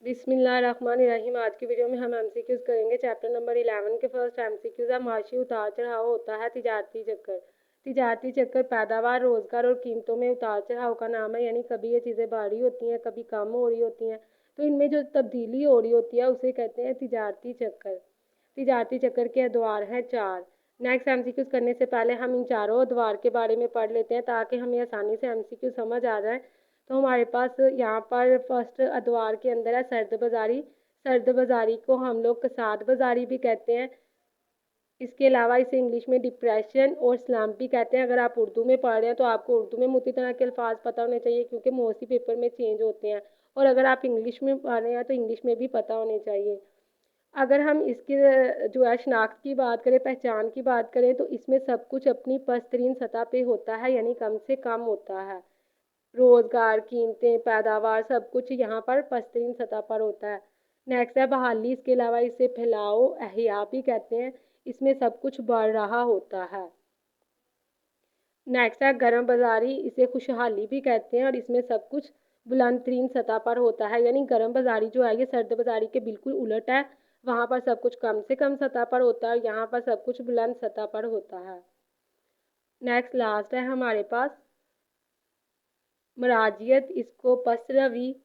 बिस्मिल्लाहिर्रहमानिर्रहीम। आज की वीडियो में हम एमसीक्यूज करेंगे। चैप्टर नंबर 11 के फर्स्ट एमसीक्यूज है मुआशी उतार चढ़ाव होता है तिजारती चक्कर। तिजारती चक्कर पैदावार, रोजगार और कीमतों में उतार चढ़ाव का नाम है। यानी कभी ये चीज़ें बढ़ रही होती हैं, कभी कम हो रही होती हैं, तो इनमें जो तब्दीली हो रही होती है उसे कहते हैं तिजारती चक्कर। तिजारती चक्कर के अदवार हैं 4। नेक्स्ट एमसीक्यूज करने से पहले हम इन चारों अदवार के बारे में पढ़ लेते हैं ताकि हमें आसानी से एमसीक्यू समझ आ जाए। तो हमारे पास यहाँ पर फर्स्ट अदवार के अंदर है सर्द बाजारी। सर्द बाजारी को हम लोग कसाद बाजारी भी कहते हैं। इसके अलावा इसे इंग्लिश में डिप्रेशन और स्लम्प भी कहते हैं। अगर आप उर्दू में पढ़ रहे हैं तो आपको उर्दू में मुख्तलिफ तरह के अल्फाज पता होने चाहिए क्योंकि मोस्टली पेपर में चेंज होते हैं, और अगर आप इंग्लिश में पढ़ रहे हैं तो इंग्लिश में भी पता होने चाहिए। अगर हम इसकी जो है शनाख्त की बात करें, पहचान की बात करें, तो इसमें सब कुछ अपनी पस्तरीन सतह पे होता है, यानी कम से कम होता है। रोजगार, कीमतें, पैदावार सब कुछ यहाँ पर पस्तरीन सतह पर होता है। नेक्स्ट है बहाली। इसके अलावा इसे फैलाओ, अहया भी कहते हैं। इसमें सब कुछ बढ़ रहा होता है। नेक्स्ट है गर्म बाजारी। इसे खुशहाली भी कहते हैं और इसमें सब कुछ बुलंद तरीन सतह पर होता है। यानी गर्म बाजारी जो है ये सर्द बाजारी के बिल्कुल उलट है। वहाँ पर सब कुछ कम से कम सतह पर होता है और यहाँ पर सब कुछ बुलंद सतह पर होता है। नेक्स्ट लास्ट है हमारे पास मराजियत। इसको पसरवी,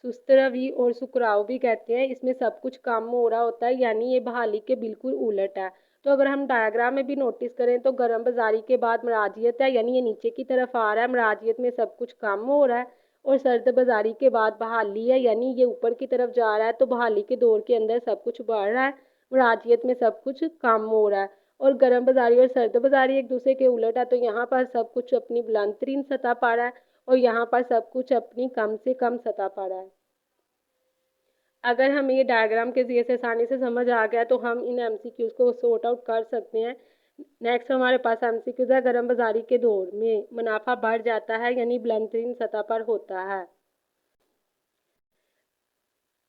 सुस्तरवी और सुकराव भी कहते हैं। इसमें सब कुछ कम हो रहा होता है, यानी ये बहाली के बिल्कुल उलट है। तो अगर हम डायग्राम में भी नोटिस करें तो गर्म बाजारी के बाद मराजियत है, यानी ये नीचे की तरफ आ रहा है। मराजियत में सब कुछ कम हो रहा है। और सर्द बाजारी के बाद बहाली है, यानी ये ऊपर की तरफ जा रहा है। तो बहाली के दौर के अंदर सब कुछ बढ़ रहा है, मराजियत में सब कुछ कम हो रहा है। और गर्म बाजारी और सर्द बाजारी एक दूसरे के उलट है, तो यहाँ पर सब कुछ अपनी बुलंद तरीन सतह पर है और यहाँ पर सब कुछ अपनी कम से कम सतह पर है। अगर हमें ये डायग्राम के जरिए से आसानी से समझ आ गया तो हम इन एमसीक्यूज को सॉर्ट आउट कर सकते हैं। नेक्स्ट हमारे पास एमसीक्यूज है गर्म बाजारी के दौर में मुनाफा बढ़ जाता है, यानी बुलंद तरीन सतह पर होता है।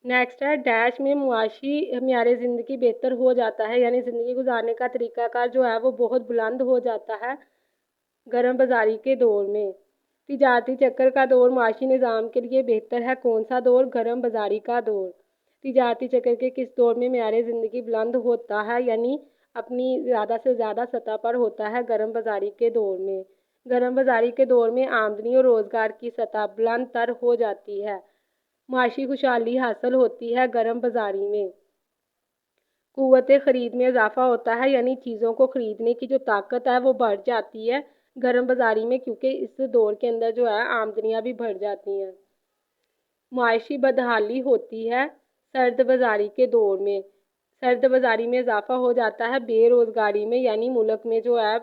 नेक्स्ट है डैश में मुआशी म्यार ज़िंदगी बेहतर हो जाता है, यानी ज़िंदगी गुजारने का तरीकाकार जो है वो बहुत बुलंद हो जाता है गर्म बाजारी के दौर में। तिजारती चक्कर का दौर मुआशी निज़ाम के लिए बेहतर है। कौन सा दौर? गर्म बाजारी का दौर। तिजारती चक्कर के किस दौर में म्यार ज़िंदगी बुलंद होता है, यानी अपनी ज़्यादा से ज़्यादा सतह पर होता है गर्म बाजारी के दौर में। गर्म बाजारी के दौर में आमदनी और रोज़गार की सतह बुलंद तर हो जाती है। माशी खुशहाली हासिल होती है गर्म बाजारी में। कुव्वत खरीद में इजाफा होता है, यानी चीज़ों को खरीदने की जो ताकत है वो बढ़ जाती है गर्म बाजारी में, क्योंकि इस दौर के अंदर जो है आमदनियाँ भी बढ़ जाती हैं। मुआशी बदहाली होती है सर्द बाजारी के दौर में। सर्द बाजारी में इजाफा हो जाता है बेरोजगारी में, यानी मुल्क में जो है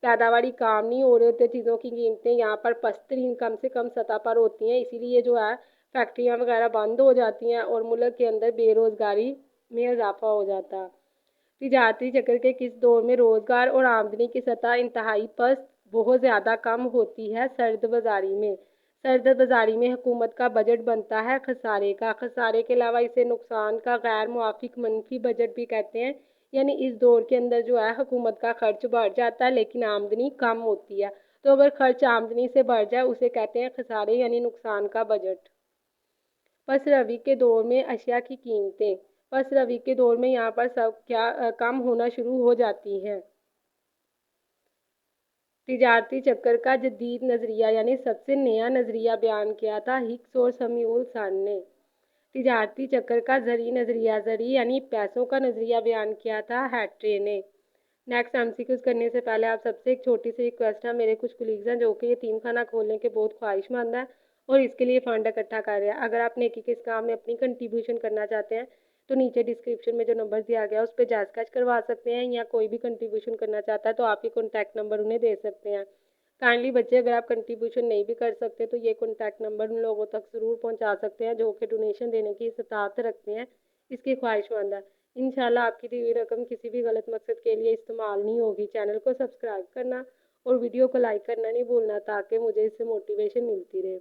पैदावारी काम नहीं हो रहे होते, चीज़ों की कीमतें यहाँ पर पस्तरीन कम से कम सतह पर होती हैं, इसीलिए जो है फैक्ट्रियाँ वगैरह बंद हो जाती हैं और मुल्क के अंदर बेरोजगारी में इजाफा हो जाता है। तिजारती चक्र के किस दौर में रोजगार और आमदनी की सतह इंतहाई पस्त बहुत ज़्यादा कम होती है? सर्द बाजारी में। सर्द बाजारी में हुकूमत का बजट बनता है खसारे का। खसारे के अलावा इसे नुकसान का गैर मुआफिक मनफी बजट भी कहते हैं, यानी इस दौर के अंदर जो है हुकूमत का खर्च बढ़ जाता है लेकिन आमदनी कम होती है। तो अगर खर्च आमदनी से बढ़ जाए उसे कहते हैं खसारे, यानी नुकसान का बजट। पस रवि के दौर में अशिया की कीमतें। पस रवि के दौर में यहाँ पर सब क्या कम होना शुरू हो जाती हैं। तिजारती चक्कर का जदीद नज़रिया, यानी सबसे नया नज़रिया बयान किया था हिक्स और समीउल सन ने। तिजारती चक्कर का जरी नज़रिया, जरी यानी पैसों का नज़रिया बयान किया था हैट्रे ने। नेक्स्ट एमसीक्यूज करने से पहले आप सबसे एक छोटी सी रिक्वेस्ट है। मेरे कुछ कलीग्स हैं जो कि ये तीन खाना खोलने के बहुत ख्वाहिशमंद हैं और इसके लिए फंड इकट्ठा कर रहे हैं। अगर आप नेकी के इस काम में अपनी कंट्रीब्यूशन करना चाहते हैं तो नीचे डिस्क्रिप्शन में जो नंबर दिया गया है उस पर जायज़ कैश करवा सकते हैं, या कोई भी कंट्रीब्यूशन करना चाहता है तो आप ये कॉन्टैक्ट नंबर उन्हें दे सकते हैं। काइंडली बच्चे, अगर आप कंट्रीब्यूशन नहीं भी कर सकते तो ये कॉन्टैक्ट नंबर उन लोगों तक ज़रूर पहुँचा सकते हैं जो कि डोनेशन देने की इस्तात रखते हैं, इसकी ख्वाहिशमंद है। इंशाल्लाह आपकी दी हुई रकम किसी भी गलत मकसद के लिए इस्तेमाल नहीं होगी। चैनल को सब्सक्राइब करना और वीडियो को लाइक करना नहीं भूलना ताकि मुझे इससे मोटिवेशन मिलती रहे।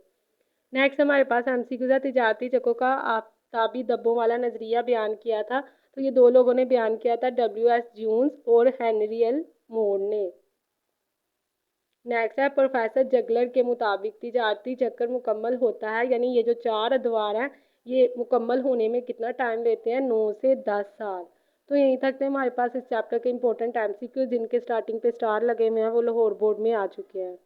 नेक्स्ट हमारे पास एमसीक्यूज है तिजारती चक्कों का आफताबी धब्बों वाला नज़रिया बयान किया था। तो ये दो लोगों ने बयान किया था, WS जून्स और हेनरी एल मोर ने। नेक्स्ट है प्रोफेसर जगलर के मुताबिक तिजारती चक्कर मुकम्मल होता है, यानी ये जो चार अदवार हैं یہ مکمل ہونے میں کتنا ٹائم لیتے ہیں؟ 9 سے 10 سال۔ تو یہیں تک تھے ہمارے پاس اس چیپٹر کے امپورٹنٹ ایم سی کیو، جن کے اسٹارٹنگ پہ اسٹار لگے ہوئے ہیں، وہ لاہور بورڈ میں آ چکے ہیں۔